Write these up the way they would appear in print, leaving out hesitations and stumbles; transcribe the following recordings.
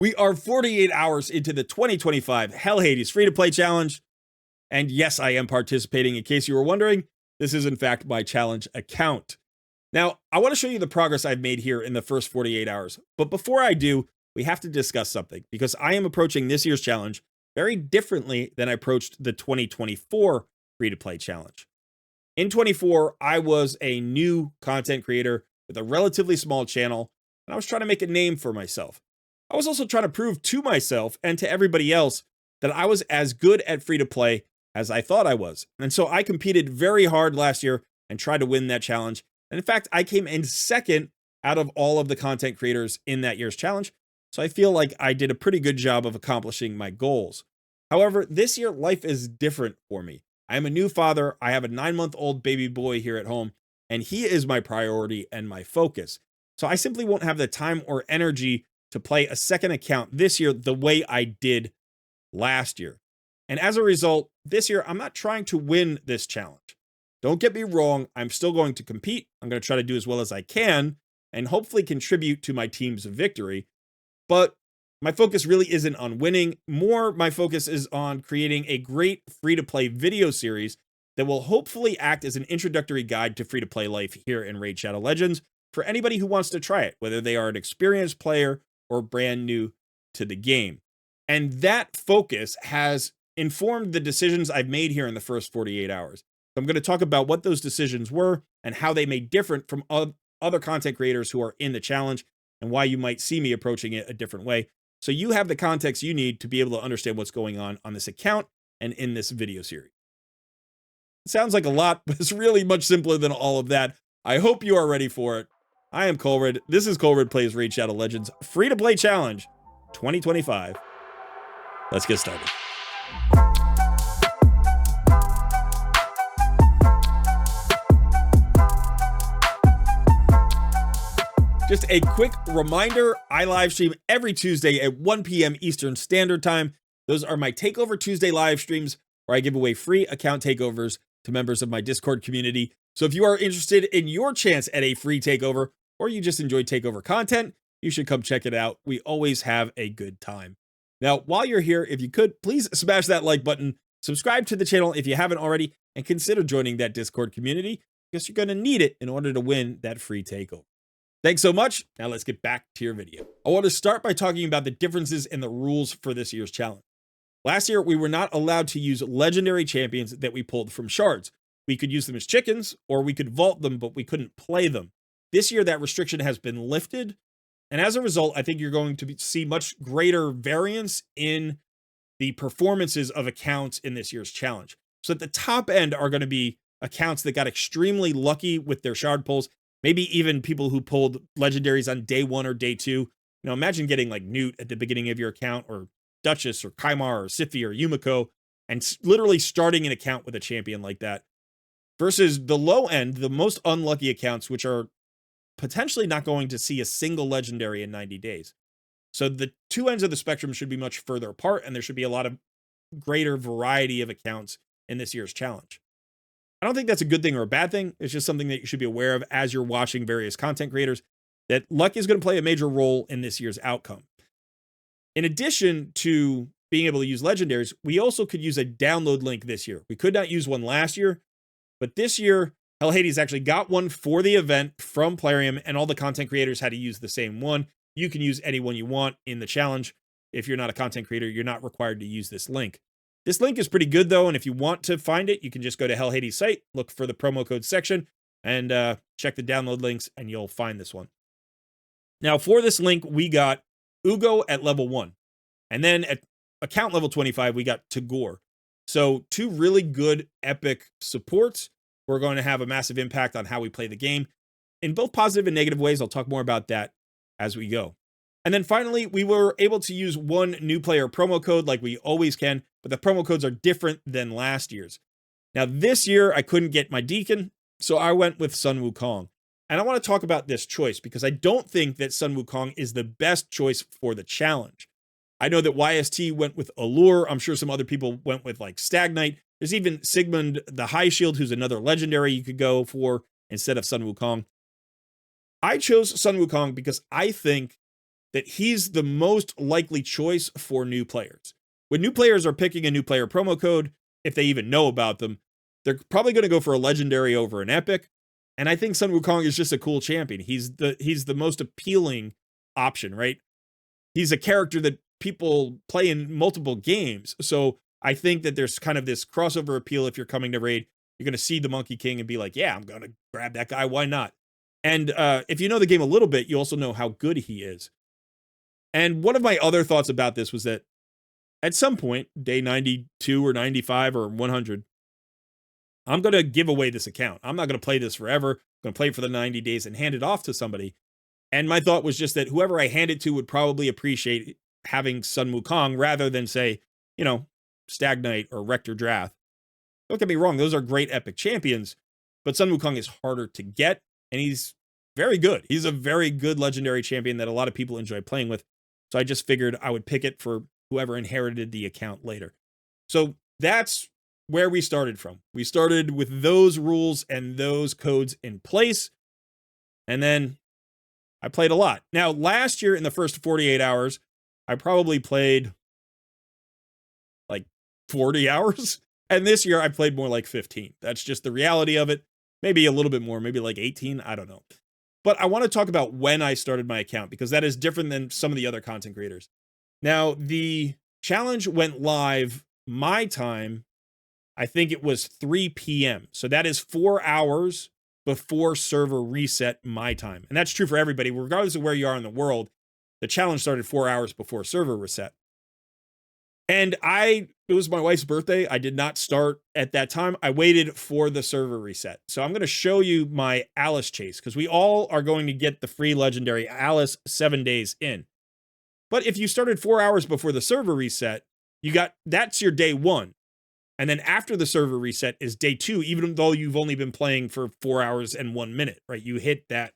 We are 48 hours into the 2025 HellHades free-to-play challenge. And yes, I am participating. In case you were wondering, this is in fact my challenge account. Now, I want to show you the progress I've made here in the first 48 hours. But before I do, we have to discuss something because I am approaching this year's challenge very differently than I approached the 2024 free-to-play challenge. In 24, I was a new content creator with a relatively small channel, and I was trying to make a name for myself. I was also trying to prove to myself and to everybody else that I was as good at free-to-play as I thought I was. And so I competed very hard last year and tried to win that challenge. And in fact, I came in second out of all of the content creators in that year's challenge. So I feel like I did a pretty good job of accomplishing my goals. However, this year, life is different for me. I am a new father. I have a 9-month-old baby boy here at home, and he is my priority and my focus. So I simply won't have the time or energy to play a second account this year the way I did last year. And as a result, this year, I'm not trying to win this challenge. Don't get me wrong, I'm still going to compete. I'm going to try to do as well as I can and hopefully contribute to my team's victory. But my focus really isn't on winning. More, my focus is on creating a great free-to-play video series that will hopefully act as an introductory guide to free-to-play life here in Raid Shadow Legends for anybody who wants to try it, whether they are an experienced player or brand new to the game. And that focus has informed the decisions I've made here in the first 48 hours. So I'm going to talk about what those decisions were and how they may differ from other content creators who are in the challenge and why you might see me approaching it a different way. So you have the context you need to be able to understand what's going on this account and in this video series. It sounds like a lot, but it's really much simpler than all of that. I hope you are ready for it. I am Colrid. This is Colrid Plays Raid Shadow Legends Free-to-Play Challenge 2025. Let's get started. Just a quick reminder, I live stream every Tuesday at 1 p.m. Eastern Standard Time. Those are my Takeover Tuesday live streams where I give away free account takeovers to members of my Discord community. So if you are interested in your chance at a free takeover, or you just enjoy takeover content, you should come check it out. We always have a good time. Now, while you're here, if you could, please smash that like button, subscribe to the channel if you haven't already, and consider joining that Discord community because you're going to need it in order to win that free takeover. Thanks so much. Now let's get back to your video. I want to start by talking about the differences in the rules for this year's challenge. Last year, we were not allowed to use legendary champions that we pulled from shards. We could use them as chickens, or we could vault them, but we couldn't play them. This year, that restriction has been lifted. And as a result, I think you're going to see much greater variance in the performances of accounts in this year's challenge. So at the top end are going to be accounts that got extremely lucky with their shard pulls. Maybe even people who pulled legendaries on day 1 or day 2. Imagine getting like Newt at the beginning of your account, or Duchess, or Kaimar, or Siphi, or Yumiko, and literally starting an account with a champion like that. Versus the low end, the most unlucky accounts, which are potentially not going to see a single legendary in 90 days. So the two ends of the spectrum should be much further apart, and there should be a lot of greater variety of accounts in this year's challenge. I don't think that's a good thing or a bad thing. It's just something that you should be aware of as you're watching various content creators, that luck is going to play a major role in this year's outcome. In addition to being able to use legendaries, we also could use a download link this year. We could not use one last year, but this year, HellHades actually got one for the event from Plarium, and all the content creators had to use the same one. You can use any one you want in the challenge. If you're not a content creator, you're not required to use this link. This link is pretty good, though, and if you want to find it, you can just go to HellHades' site, look for the promo code section, and check the download links, and you'll find this one. Now, for this link, we got Ugo at level 1, and then at account level 25, we got Tagore. So 2 really good epic supports. We're going to have a massive impact on how we play the game in both positive and negative ways. I'll talk more about that as we go. And then finally, we were able to use one new player promo code like we always can, but the promo codes are different than last year's. Now, this year, I couldn't get my Deacon, so I went with Sun Wukong. And I want to talk about this choice because I don't think that Sun Wukong is the best choice for the challenge. I know that YST went with Allure. I'm sure some other people went with like Stagnite. There's even Sigmund the High Shield, who's another legendary you could go for instead of Sun Wukong. I chose Sun Wukong because I think that he's the most likely choice for new players. When new players are picking a new player promo code, if they even know about them, they're probably going to go for a legendary over an epic. And I think Sun Wukong is just a cool champion. He's the most appealing option, right? He's a character that people play in multiple games. So I think that there's kind of this crossover appeal. If you're coming to raid, you're going to see the Monkey King and be like, yeah, I'm going to grab that guy. Why not? And if you know the game a little bit, you also know how good he is. And one of my other thoughts about this was that at some point, day 92 or 95 or 100, I'm going to give away this account. I'm not going to play this forever. I'm going to play it for the 90 days and hand it off to somebody. And my thought was just that whoever I hand it to would probably appreciate having Sun Wukong rather than, say, you know, Stag Knight or Rector Drath. Don't get me wrong, those are great epic champions, but Sun Wukong is harder to get, and he's very good. He's a very good legendary champion that a lot of people enjoy playing with. So I just figured I would pick it for whoever inherited the account later. So that's where we started from. We started with those rules and those codes in place, and then I played a lot. Now, last year in the first 48 hours, I probably played like 40 hours. And this year I played more like 15. That's just the reality of it. Maybe a little bit more, maybe like 18. I don't know. But I want to talk about when I started my account because that is different than some of the other content creators. Now, the challenge went live my time. I think it was 3 p.m. So that is 4 hours before server reset my time. And that's true for everybody, regardless of where you are in the world. The challenge started 4 hours before server reset. And it was my wife's birthday. I did not start at that time. I waited for the server reset. So I'm going to show you my Alice chase because we all are going to get the free legendary Alice 7 days in. But if you started 4 hours before the server reset, that's your day 1. And then after the server reset is day 2, even though you've only been playing for 4 hours and 1 minute, right? You hit that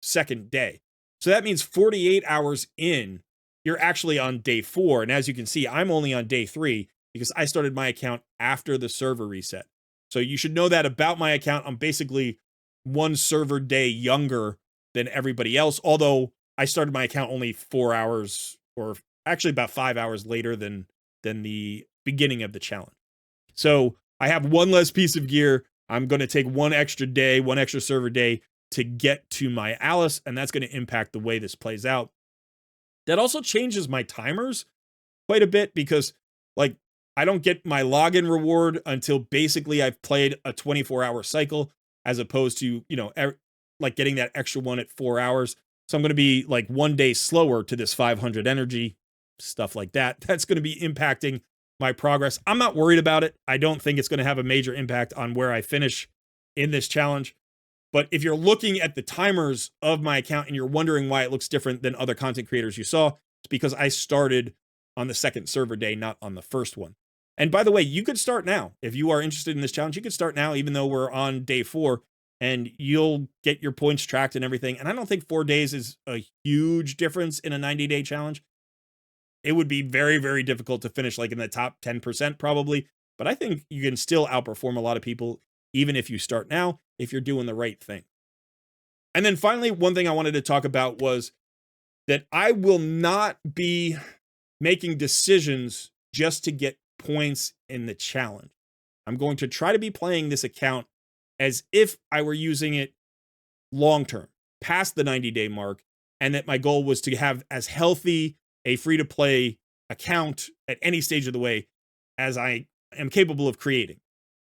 second day. So that means 48 hours in, you're actually on day 4. And as you can see, I'm only on day 3 because I started my account after the server reset. So you should know that about my account. I'm basically 1 server day younger than everybody else, although I started my account only 4 hours, or actually about 5 hours later than the beginning of the challenge. So I have 1 less piece of gear. I'm going to take 1 extra day, 1 extra server day to get to my Alice, and that's going to impact the way this plays out. That also changes my timers quite a bit because, like, I don't get my login reward until basically I've played a 24-hour cycle, as opposed to, you know, like getting that extra 1 at 4 hours. So I'm going to be like 1 day slower to this 500 energy, stuff like that. That's going to be impacting my progress. I'm not worried about it. I don't think it's going to have a major impact on where I finish in this challenge. But if you're looking at the timers of my account and you're wondering why it looks different than other content creators you saw, it's because I started on the second server day, not on the first one. And by the way, you could start now. If you are interested in this challenge, you could start now, even though we're on day 4, and you'll get your points tracked and everything. And I don't think 4 days is a huge difference in a 90-day challenge. It would be very, very difficult to finish like in the top 10% probably. But I think you can still outperform a lot of people, even if you start now, if you're doing the right thing. And then finally, one thing I wanted to talk about was that I will not be making decisions just to get points in the challenge. I'm going to try to be playing this account as if I were using it long-term, past the 90-day mark, and that my goal was to have as healthy a free-to-play account at any stage of the way as I am capable of creating.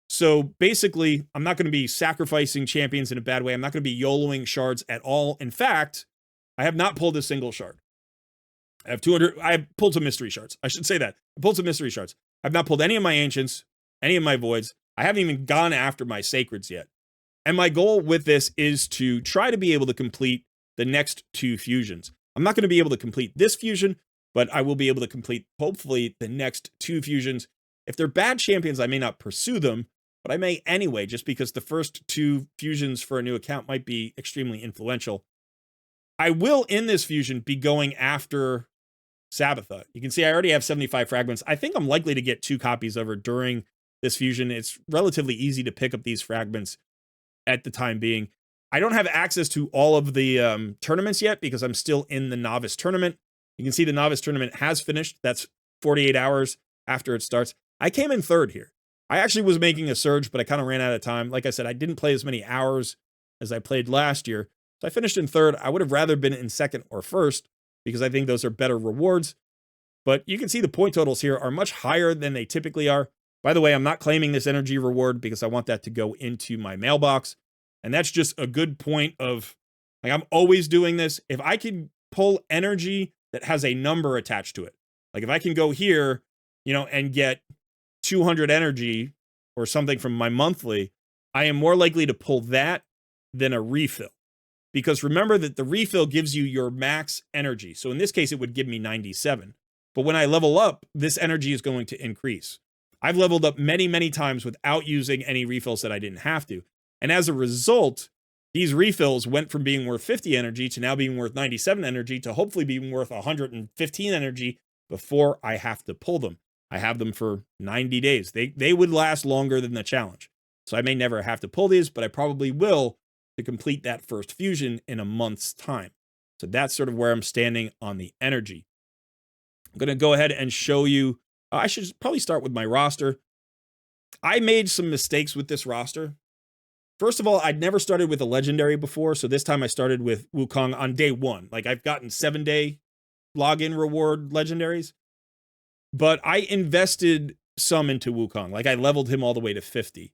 So basically, I'm not going to be sacrificing champions in a bad way. I'm not going to be YOLOing shards at all. In fact, I have not pulled a single shard. I have pulled some mystery shards. I should say that. I pulled some mystery shards. I've not pulled any of my ancients, any of my voids. I haven't even gone after my sacreds yet. And my goal with this is to try to be able to complete the next 2 fusions. I'm not going to be able to complete this fusion, but I will be able to complete, hopefully, the next 2 fusions. If they're bad champions, I may not pursue them, but I may anyway, just because the first 2 fusions for a new account might be extremely influential. I will, in this fusion, be going after Sabbatha. You can see I already have 75 fragments. I think I'm likely to get 2 copies of her during this fusion. It's relatively easy to pick up these fragments at the time being. I don't have access to all of the tournaments yet because I'm still in the novice tournament. You can see the novice tournament has finished. That's 48 hours after it starts. I came in third here. I actually was making a surge, but I kind of ran out of time. Like I said, I didn't play as many hours as I played last year. So I finished in third. I would have rather been in second or first because I think those are better rewards. But you can see the point totals here are much higher than they typically are. By the way, I'm not claiming this energy reward because I want that to go into my mailbox. And that's just a good point of, like, I'm always doing this. If I can pull energy that has a number attached to it, like if I can go here, and get 200 energy or something from my monthly, I am more likely to pull that than a refill. Because remember that the refill gives you your max energy. So in this case, it would give me 97. But when I level up, this energy is going to increase. I've leveled up many, many times without using any refills that I didn't have to. And as a result, these refills went from being worth 50 energy to now being worth 97 energy to hopefully being worth 115 energy before I have to pull them. I have them for 90 days. They would last longer than the challenge. So I may never have to pull these, but I probably will to complete that first fusion in a month's time. So that's sort of where I'm standing on the energy. I'm going to go ahead and show you. I should probably start with my roster. I made some mistakes with this roster. First of all, I'd never started with a legendary before, so this time I started with Wukong on day one. Like, I've gotten 7-day login reward legendaries, but I invested some into Wukong. Like, I leveled him all the way to 50.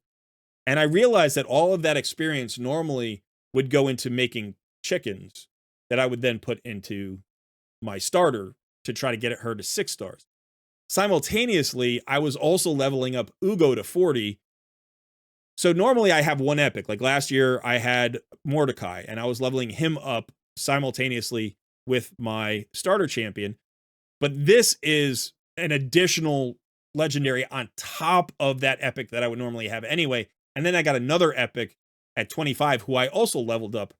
And I realized that all of that experience normally would go into making chickens that I would then put into my starter to try to get her to 6 stars. Simultaneously, I was also leveling up Ugo to 40. So normally I have one epic. Like last year, I had Mordecai, and I was leveling him up simultaneously with my starter champion. But this is an additional legendary on top of that epic that I would normally have anyway. And then I got another epic at 25 who I also leveled up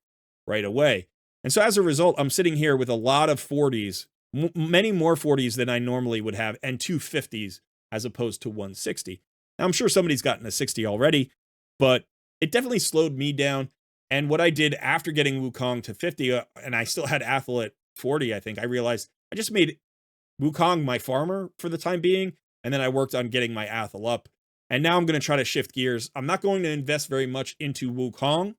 right away. And so as a result, I'm sitting here with a lot of 40s, many more 40s than I normally would have, and 2 50s as opposed to 160. Now, I'm sure somebody's gotten a 60 already, but it definitely slowed me down. And what I did after getting Wukong to 50, and I still had Athel at 40, I think, I realized I just made Wukong my farmer for the time being, and then I worked on getting my Athel up. And now I'm going to try to shift gears. I'm not going to invest very much into Wukong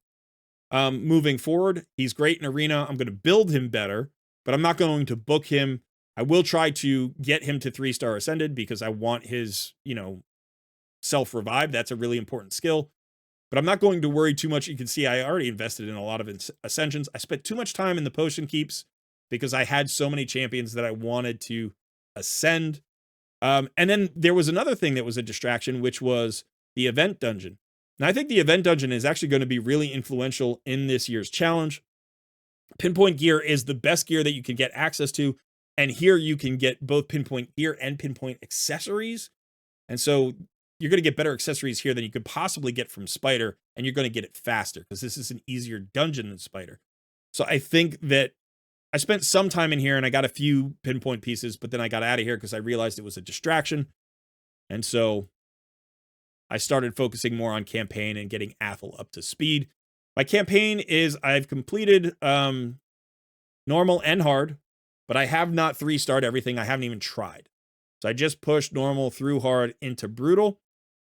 moving forward. He's great in Arena. I'm going to build him better, but I'm not going to book him. I will try to get him to 3-star Ascended because I want his, self-revive. That's a really important skill. But I'm not going to worry too much. You can see I already invested in a lot of Ascensions. I spent too much time in the potion keeps because I had so many champions that I wanted to ascend. And then there was another thing that was a distraction, which was the event dungeon. And I think the event dungeon is actually going to be really influential in this year's challenge. Pinpoint gear is the best gear that you can get access to. And here you can get both pinpoint gear and pinpoint accessories. And so you're going to get better accessories here than you could possibly get from Spider. And you're going to get it faster because this is an easier dungeon than Spider. So I think that I spent some time in here and I got a few pinpoint pieces, but then I got out of here because I realized it was a distraction. And so I started focusing more on campaign and getting Athel up to speed. My campaign is I've completed normal and hard, but I have not 3-starred everything. I haven't even tried. So I just pushed normal through hard into brutal.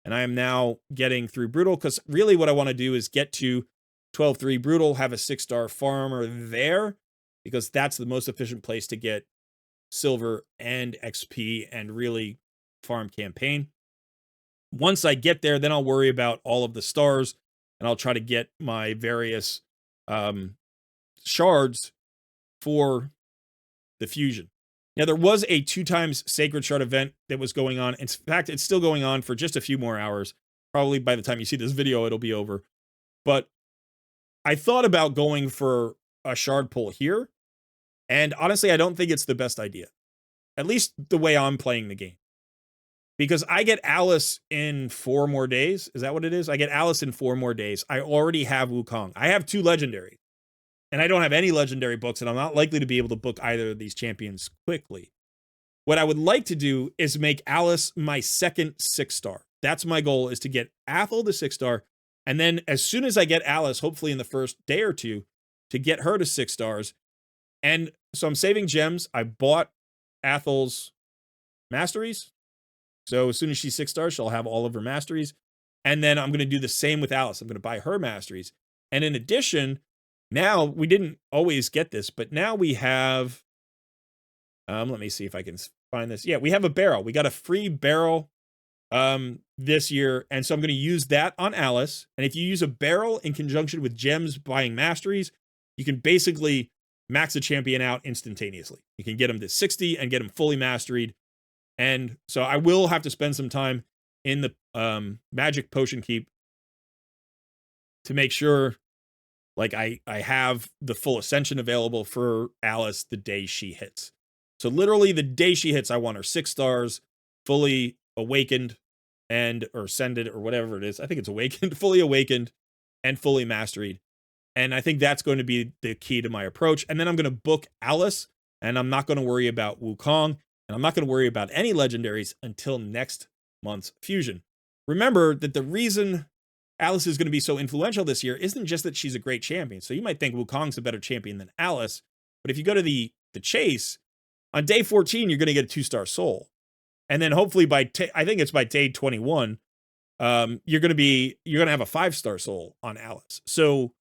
And I am now getting through brutal because really what I want to do is get to 12-3 brutal, have a 6-star farmer there, because that's the most efficient place to get silver and XP and really farm campaign. Once I get there, then I'll worry about all of the stars, and I'll try to get my various shards for the fusion. Now, there was a 2x Sacred Shard event that was going on. In fact, it's still going on for just a few more hours. Probably by the time you see this video, it'll be over. But I thought about going for a shard pull here. And honestly, I don't think it's the best idea. At least the way I'm playing the game. Because I get Alice in 4 more days. Is that what it is? I get Alice in 4 more days. I already have Wukong. I have 2 legendaries. And I don't have any legendary books, and I'm not likely to be able to book either of these champions quickly. What I would like to do is make Alice my second 6-star. That's my goal, is to get Athel to 6-star. And then as soon as I get Alice, hopefully in the first day or two, to get her to 6 stars, And so I'm saving gems. I bought Athel's masteries. So as soon as she's 6 stars, she'll have all of her masteries. And then I'm going to do the same with Alice. I'm going to buy her masteries. And in addition, now we didn't always get this, but now we have, let me see if I can find this. Yeah, we have a barrel. We got a free barrel this year. And so I'm going to use that on Alice. And if you use a barrel in conjunction with gems buying masteries, you can basically max a champion out instantaneously. You can get him to 60 and get him fully masteried. And so I will have to spend some time in the magic potion keep to make sure like I have the full ascension available for Alice the day she hits. So literally the day she hits, I want her 6 stars, fully awakened or ascended or whatever it is. I think it's awakened, fully awakened and fully masteried. And I think that's going to be the key to my approach. And then I'm going to book Alice, and I'm not going to worry about Wukong, and I'm not going to worry about any legendaries until next month's fusion. Remember that the reason Alice is going to be so influential this year isn't just that she's a great champion. So you might think Wukong's a better champion than Alice, but if you go to the chase, on day 14, you're going to get a 2-star soul. And then hopefully I think it's by day 21, you're going to have a 5-star soul on Alice. So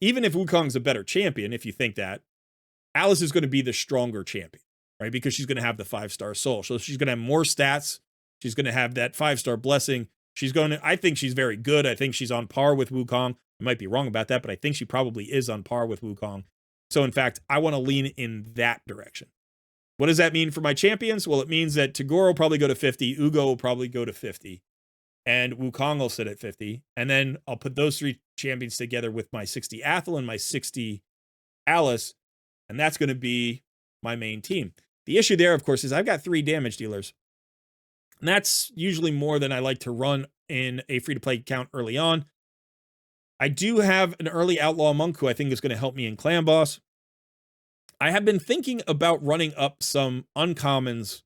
even if Wukong's a better champion, if you think that, Alice is going to be the stronger champion, right? Because she's going to have the 5-star soul. So she's going to have more stats. She's going to have that 5-star blessing. I think she's very good. I think she's on par with Wukong. I might be wrong about that, but I think she probably is on par with Wukong. So in fact, I want to lean in that direction. What does that mean for my champions? Well, it means that Tagore will probably go to 50. Ugo will probably go to 50. And Wukong will sit at 50. And then I'll put those 3 champions together with my 60 Athel and my 60 Alice. And that's going to be my main team. The issue there, of course, is I've got 3 damage dealers. And that's usually more than I like to run in a free-to-play account early on. I do have an early Outlaw Monk who I think is going to help me in Clan Boss. I have been thinking about running up some uncommons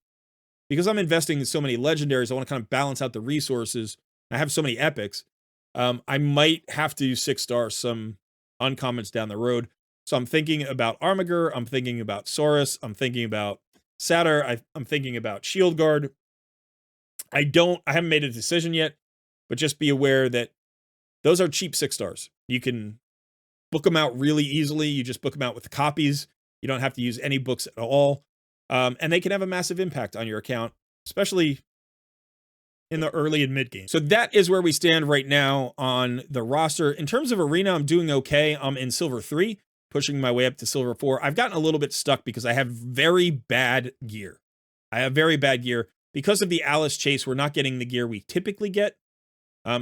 because I'm investing in so many legendaries. I want to kind of balance out the resources. I have so many epics. I might have to 6-star some uncommons down the road. So I'm thinking about Armiger. I'm thinking about Saurus. I'm thinking about Satyr. I'm thinking about Shield Guard. I haven't made a decision yet, but just be aware that those are cheap 6-stars. You can book them out really easily. You just book them out with copies. You don't have to use any books at all. And they can have a massive impact on your account, especially in the early and mid game. So that is where we stand right now on the roster. In terms of arena, I'm doing okay. I'm in silver 3, pushing my way up to silver 4. I've gotten a little bit stuck because I have very bad gear. Because of the Alice chase, we're not getting the gear we typically get.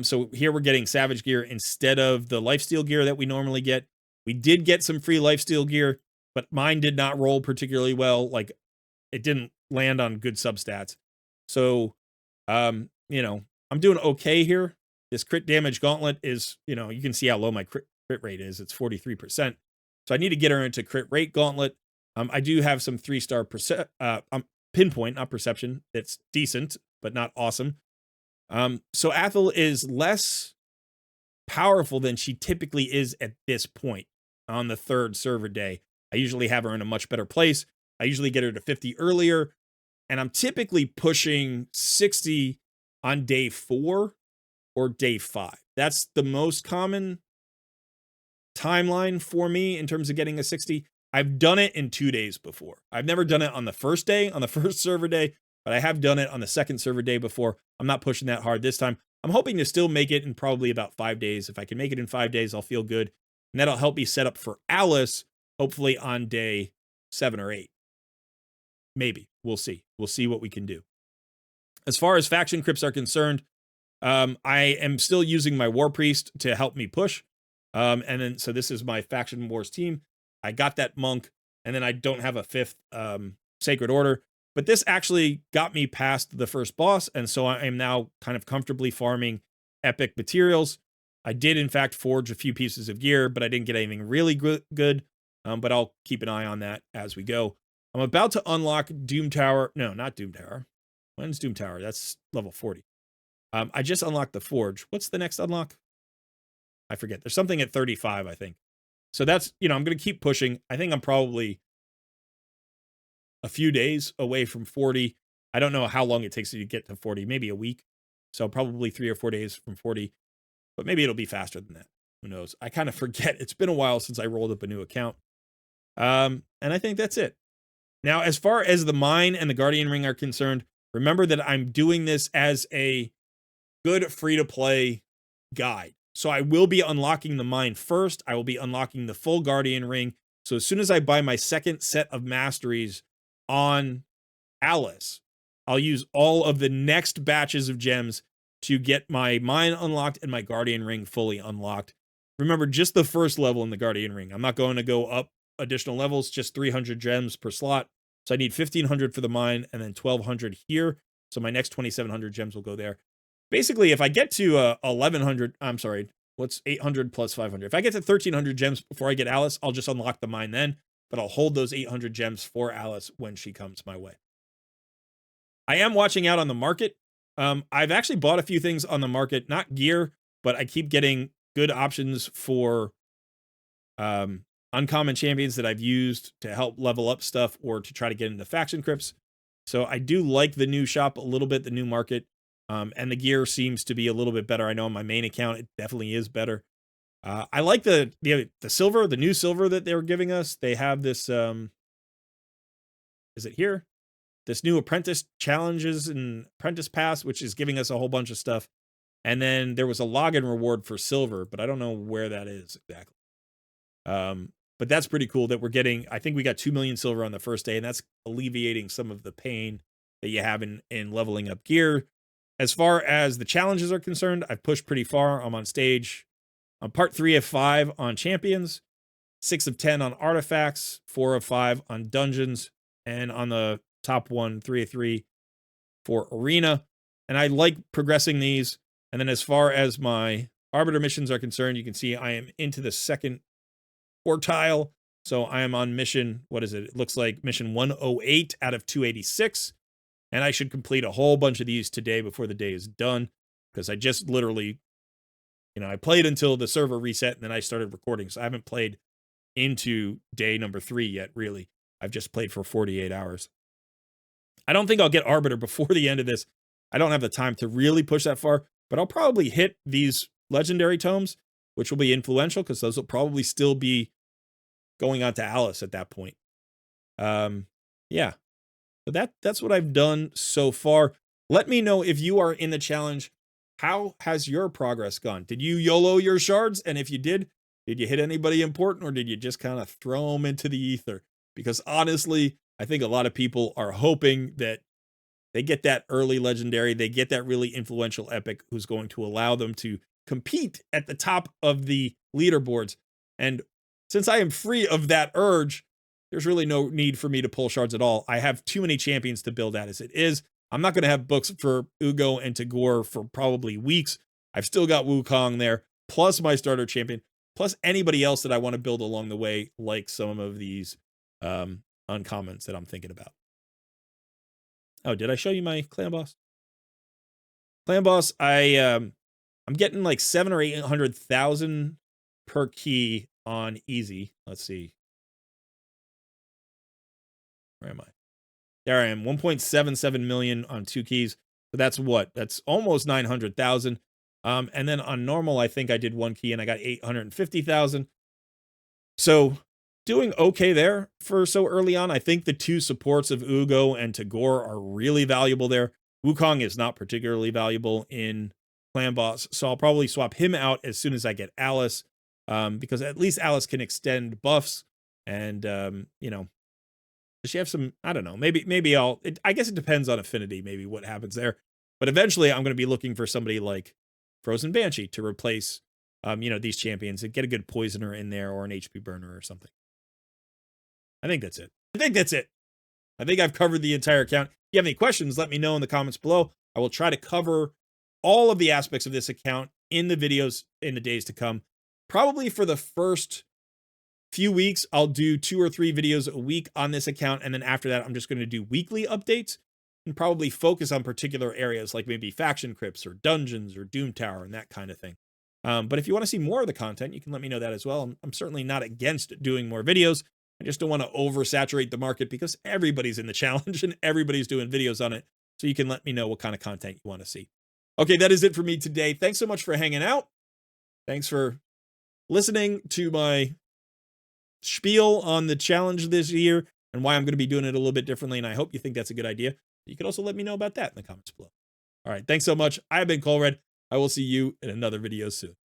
So here we're getting Savage gear instead of the lifesteal gear that we normally get. We did get some free lifesteal gear, but mine did not roll particularly well. Like, it didn't land on good substats. So, I'm doing okay here. This crit damage gauntlet is, you can see how low my crit rate is. It's 43%. So I need to get her into crit rate gauntlet. I do have some 3-star pinpoint, not perception. It's decent, but not awesome. So Athel is less powerful than she typically is at this point on the 3rd server day. I usually have her in a much better place. I usually get her to 50 earlier, and I'm typically pushing 60 on day 4 or day 5. That's the most common timeline for me in terms of getting a 60. I've done it in 2 days before. I've never done it on the first day, on the first server day, but I have done it on the 2nd server day before. I'm not pushing that hard this time. I'm hoping to still make it in probably about 5 days. If I can make it in 5 days, I'll feel good. And that'll help me set up for Alice, hopefully on day 7 or 8. Maybe. We'll see. We'll see what we can do. As far as faction crypts are concerned, I am still using my War Priest to help me push. So this is my Faction Wars team. I got that monk, and then I don't have a 5th Sacred Order. But this actually got me past the first boss, and so I am now kind of comfortably farming epic materials. I did, in fact, forge a few pieces of gear, but I didn't get anything really good. But I'll keep an eye on that as we go. I'm about to unlock Doom Tower. No, not Doom Tower. When's Doom Tower? That's level 40. I just unlocked the Forge. What's the next unlock? I forget. There's something at 35, I think. So that's, you know, I'm going to keep pushing. I think I'm probably a few days away from 40. I don't know how long it takes you to get to 40, maybe a week. So probably 3 or 4 days from 40, but maybe it'll be faster than that. Who knows? I kind of forget. It's been a while since I rolled up a new account. And I think that's it. Now, as far as the mine and the Guardian Ring are concerned, remember that I'm doing this as a good free-to-play guide. So I will be unlocking the mine first. I will be unlocking the full Guardian Ring. So as soon as I buy my second set of masteries on Alice, I'll use all of the next batches of gems to get my mine unlocked and my Guardian Ring fully unlocked. Remember, just the first level in the Guardian Ring. I'm not going to go up additional levels, just 300 gems per slot. So I need 1,500 for the mine and then 1,200 here. So my next 2,700 gems will go there. Basically, if I get to 1,100, I'm sorry, what's 800 plus 500? If I get to 1,300 gems before I get Alice, I'll just unlock the mine then, but I'll hold those 800 gems for Alice when she comes my way. I am watching out on the market. I've actually bought a few things on the market, not gear, but I keep getting good options for uncommon champions that I've used to help level up stuff or to try to get into faction crypts. So I do like the new shop a little bit, the new market. And the gear seems to be a little bit better. I know on my main account, it definitely is better. I like the silver, the new silver that they're giving us. They have this, is it here? This new apprentice challenges and apprentice pass, which is giving us a whole bunch of stuff. And then there was a login reward for silver, but I don't know where that is exactly. But that's pretty cool that we're getting, I think we got 2 million silver on the first day, and that's alleviating some of the pain that you have in leveling up gear. As far as the challenges are concerned, I've pushed pretty far. I'm on stage on part 3 of 5 on champions, 6 of 10 on artifacts, 4 of 5 on dungeons, and on the top 1, 3 of 3 for arena. And I like progressing these. And then as far as my arbiter missions are concerned, you can see I am into the second quartile. So I am on mission, what is it? It looks like mission 108 out of 286. And I should complete a whole bunch of these today before the day is done, because I just literally, you know, I played until the server reset and then I started recording. So I haven't played into day number 3 yet, really. I've just played for 48 hours. I don't think I'll get Arbiter before the end of this. I don't have the time to really push that far, but I'll probably hit these legendary tomes, which will be influential because those will probably still be going on to Alice at that point. Yeah. So that's what I've done so far. Let me know if you are in the challenge. How has your progress gone? Did you YOLO your shards? And if you did you hit anybody important, or did you just kind of throw them into the ether? Because honestly, I think a lot of people are hoping that they get that early legendary, they get that really influential epic who's going to allow them to compete at the top of the leaderboards. And since I am free of that urge, there's really no need for me to pull shards at all. I have too many champions to build at as it is. I'm not going to have books for Ugo and Tagore for probably weeks. I've still got Wukong there, plus my starter champion, plus anybody else that I want to build along the way, like some of these uncommons that I'm thinking about. Oh, did I show you my clan boss? Clan boss, I'm getting like 700,000 or 800,000 per key on easy. Let's see. Where am I? There I am, 1.77 million on 2 keys. So that's what? That's almost 900,000. And then on normal, I think I did 1 key and I got 850,000. So doing okay there for so early on. I think the 2 supports of Ugo and Tagore are really valuable there. Wukong is not particularly valuable in Clan Boss, so I'll probably swap him out as soon as I get Alice, because at least Alice can extend buffs, and you know, does she have some? I don't know. Maybe I guess it depends on affinity. Maybe what happens there. But eventually, I'm going to be looking for somebody like Frozen Banshee to replace, you know, these champions and get a good poisoner in there or an HP burner or something. I think that's it. I think I've covered the entire account. If you have any questions, let me know in the comments below. I will try to cover all of the aspects of this account in the videos in the days to come. Probably for the first few weeks, I'll do 2 or 3 videos a week on this account. And then after that, I'm just going to do weekly updates and probably focus on particular areas like maybe faction crypts or dungeons or Doom Tower and that kind of thing. But if you want to see more of the content, you can let me know that as well. I'm certainly not against doing more videos. I just don't want to oversaturate the market because everybody's in the challenge and everybody's doing videos on it. So you can let me know what kind of content you want to see. Okay, that is it for me today. Thanks so much for hanging out. Thanks for listening to my spiel on the challenge this year and why I'm going to be doing it a little bit differently. And I hope you think that's a good idea. You can also let me know about that in the comments below. All right, thanks so much. I've been Colred. I will see you in another video soon.